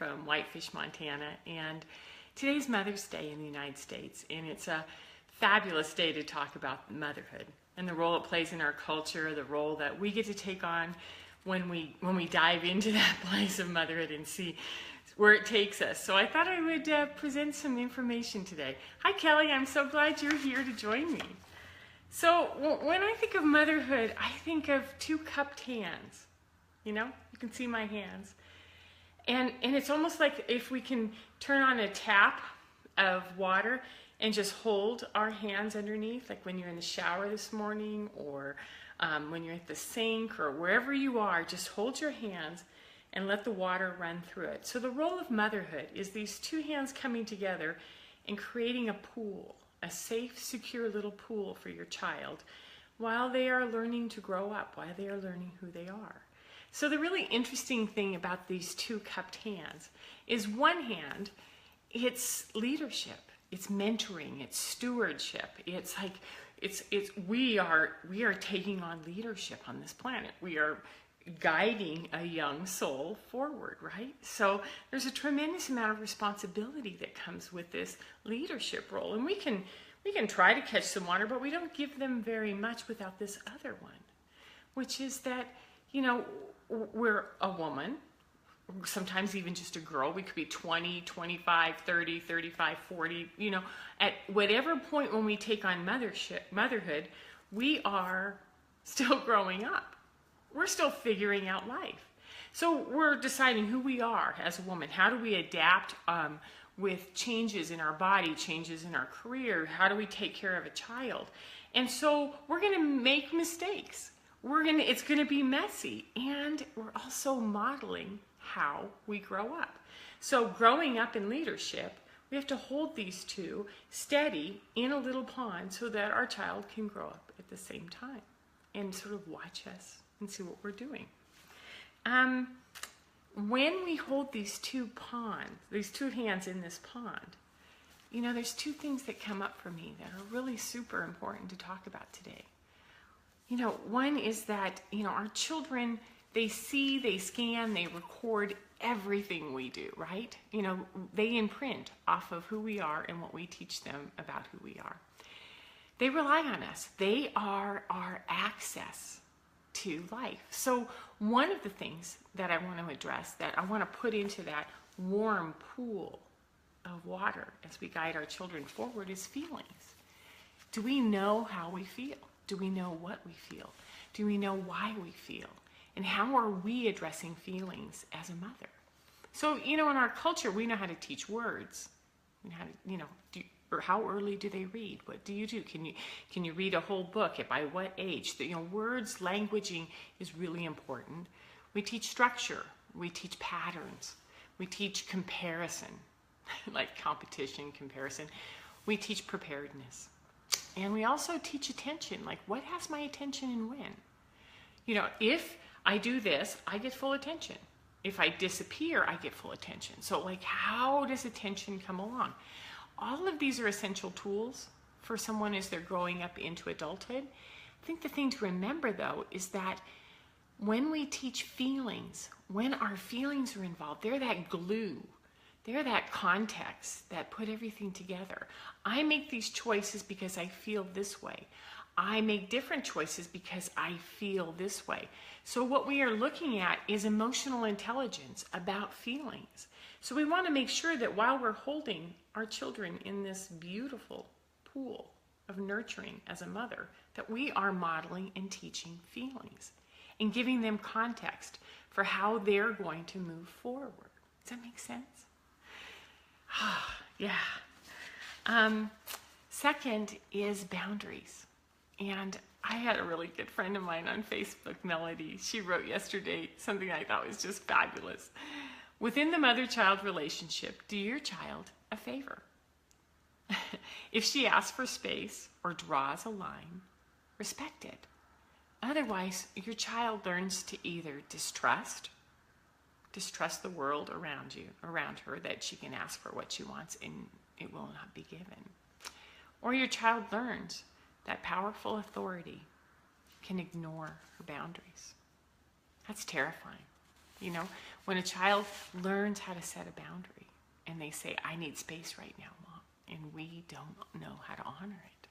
from Whitefish, Montana, and today's Mother's Day in the United States, and it's a fabulous day to talk about motherhood and the role it plays in our culture, the role that we get to take on when we dive into that place of motherhood and see where it takes us. So I thought I would present some information today. Hi Kelly, I'm so glad you're here to join me. So when I think of motherhood, I think of two cupped hands. You know, you can see my hands. And it's almost like if we can turn on a tap of water and just hold our hands underneath, like when you're in the shower this morning, or when you're at the sink, or wherever you are, just hold your hands and let the water run through it. So the role of motherhood is these two hands coming together and creating a pool, a safe, secure little pool for your child while they are learning to grow up, while they are learning who they are. So the really interesting thing about these two cupped hands is one hand, it's leadership, it's mentoring, it's stewardship. It's like we are taking on leadership on this planet. We are guiding a young soul forward, right? So there's a tremendous amount of responsibility that comes with this leadership role. And we can try to catch some water, but we don't give them very much without this other one, which is that, you know, we're a woman, sometimes even just a girl. We could be 20, 25, 30, 35, 40, you know, at whatever point when we take on motherhood, we are still growing up. We're still figuring out life. So we're deciding who we are as a woman. How do we adapt with changes in our body, changes in our career? How do we take care of a child? And so we're going to make mistakes. It's going to be messy, and we're also modeling how we grow up. So growing up in leadership, we have to hold these two steady in a little pond so that our child can grow up at the same time and sort of watch us and see what we're doing. When we hold these two hands in this pond, you know, there's two things that come up for me that are really super important to talk about today. You know, one is that, you know, our children, they see, they scan, they record everything we do, right? You know, they imprint off of who we are and what we teach them about who we are. They rely on us. They are our access to life. So one of the things that I want to address, that I want to put into that warm pool of water as we guide our children forward, is feelings. Do we know how we feel? Do we know what we feel? Do we know why we feel? And how are we addressing feelings as a mother? So, you know, in our culture, we know how to teach words. And how to, you know, or how early do they read? What do you do? Can you read a whole book? By what age? You know, words, languaging is really important. We teach structure. We teach patterns. We teach comparison, like competition, comparison. We teach preparedness. And we also teach attention, like what has my attention and when? You know, if I do this, I get full attention. If I disappear, I get full attention. So like, how does attention come along? All of these are essential tools for someone as they're growing up into adulthood. I think the thing to remember though is that when we teach feelings, when our feelings are involved, they're that glue. They're that context that put everything together. I make these choices because I feel this way. I make different choices because I feel this way. So what we are looking at is emotional intelligence about feelings. So we want to make sure that while we're holding our children in this beautiful pool of nurturing as a mother, that we are modeling and teaching feelings and giving them context for how they're going to move forward. Does that make sense? Yeah. Second is boundaries. And I had a really good friend of mine on Facebook, Melody. She wrote yesterday something I thought was just fabulous. Within the mother-child relationship, do your child a favor. If she asks for space or draws a line, respect it. Otherwise, your child learns to either distrust the world around her, that she can ask for what she wants and it will not be given. Or your child learns that powerful authority can ignore her boundaries. That's terrifying. You know, When a child learns how to set a boundary and they say, I need space right now, Mom, and we don't know how to honor it.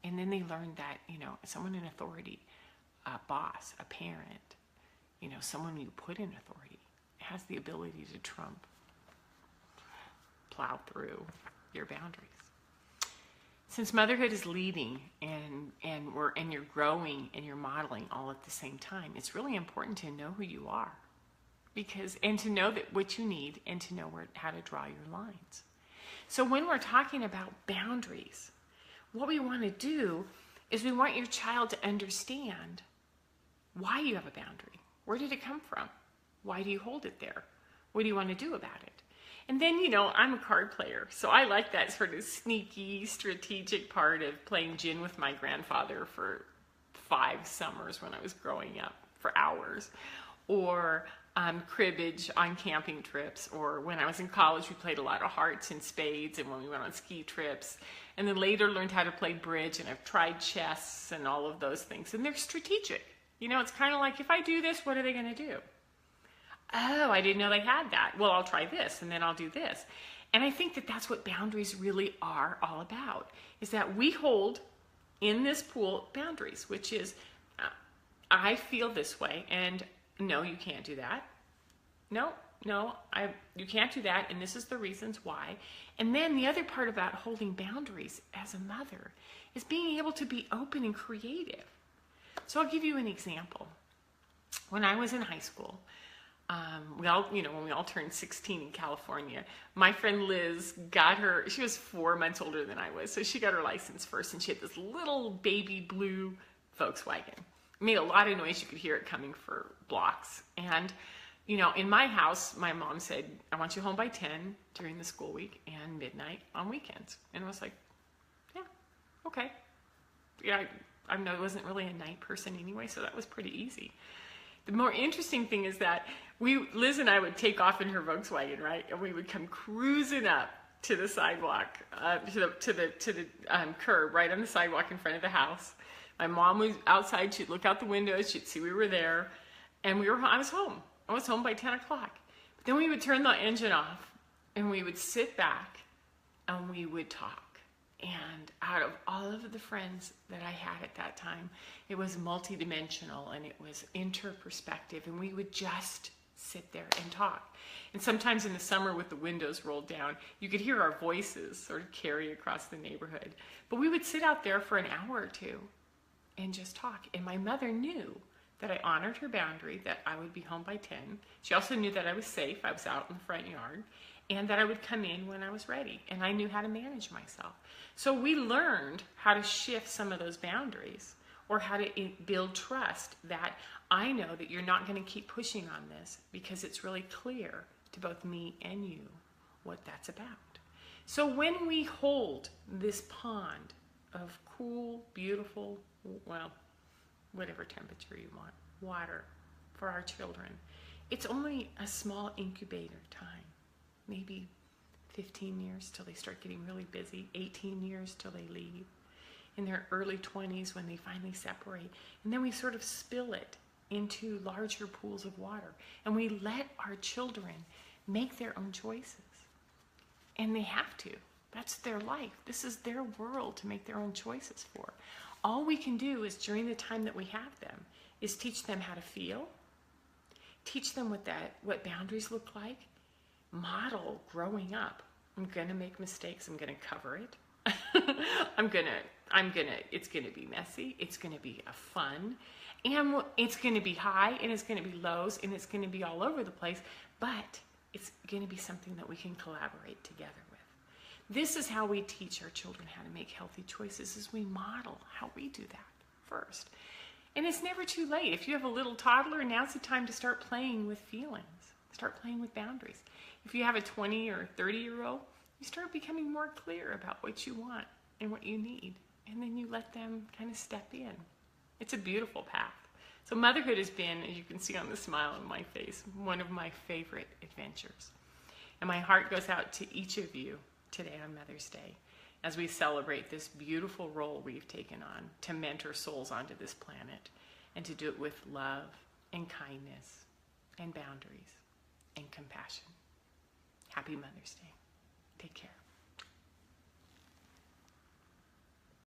And then they learn that, someone in authority, a boss, a parent, someone you put in authority has the ability to plow through your boundaries. Since motherhood is leading and you're growing and you're modeling all at the same time, it's really important to know who you are, and to know that what you need, and to know how to draw your lines. So when we're talking about boundaries, what we want to do is we want your child to understand why you have a boundary. Where did it come from? Why do you hold it there? What do you want to do about it? And then, I'm a card player, so I like that sort of sneaky, strategic part of playing gin with my grandfather for 5 summers when I was growing up, for hours. Or cribbage on camping trips. Or when I was in college, we played a lot of hearts and spades, and when we went on ski trips. And then later learned how to play bridge, and I've tried chess and all of those things. And they're strategic. It's kind of like, if I do this, what are they going to do? Oh, I didn't know they had that. Well, I'll try this, and then I'll do this. And I think that that's what boundaries really are all about, is that we hold in this pool boundaries, which is, I feel this way, and no, you can't do that. No, you can't do that, and this is the reasons why. And then the other part about holding boundaries as a mother is being able to be open and creative. So I'll give you an example. When I was in high school, when we all turned 16 in California, my friend Liz she was 4 months older than I was, so she got her license first, and she had this little baby blue Volkswagen. It made a lot of noise. You could hear it coming for blocks. And, in my house, my mom said, I want you home by 10 during the school week and midnight on weekends. And I was like, yeah, okay. Yeah, I wasn't really a night person anyway, so that was pretty easy. The more interesting thing is that Liz and I would take off in her Volkswagen, right? And we would come cruising up to the sidewalk, to the curb, right on the sidewalk in front of the house. My mom was outside. She'd look out the window. She'd see we were there. And I was home. I was home by 10 o'clock. But then we would turn the engine off, and we would sit back, and we would talk. And out of all of the friends that I had at that time, it was multidimensional, and it was interperspective, and we would just sit there and talk. And sometimes in the summer with the windows rolled down, you could hear our voices sort of carry across the neighborhood. But we would sit out there for an hour or two and just talk. And my mother knew that I honored her boundary, that I would be home by 10. She also knew that I was safe. I was out in the front yard. And that I would come in when I was ready. And I knew how to manage myself. So we learned how to shift some of those boundaries, or how to build trust that I know that you're not going to keep pushing on this, because it's really clear to both me and you what that's about. So when we hold this pond of cool, beautiful, well, whatever temperature you want, water for our children, it's only a small incubator time. Maybe 15 years till they start getting really busy, 18 years till they leave, in their early 20s when they finally separate. And then we sort of spill it into larger pools of water. And we let our children make their own choices. And they have to. That's their life. This is their world to make their own choices for. All we can do is, during the time that we have them, is teach them how to feel, teach them what boundaries look like, model growing up. I'm gonna make mistakes. I'm gonna cover it. It's gonna be messy. It's gonna be a fun, and it's gonna be high, and it's gonna be lows, and it's gonna be all over the place. But it's gonna be something that we can collaborate together with. This is how we teach our children how to make healthy choices, is we model how we do that first. And it's never too late. If you have a little toddler, now's the time to start playing with feelings. Start playing with boundaries. If you have a 20 or 30-year-old, you start becoming more clear about what you want and what you need. And then you let them kind of step in. It's a beautiful path. So motherhood has been, as you can see on the smile on my face, one of my favorite adventures. And my heart goes out to each of you today on Mother's Day, as we celebrate this beautiful role we've taken on to mentor souls onto this planet, and to do it with love and kindness and boundaries. and compassion. Happy Mother's Day. Take care.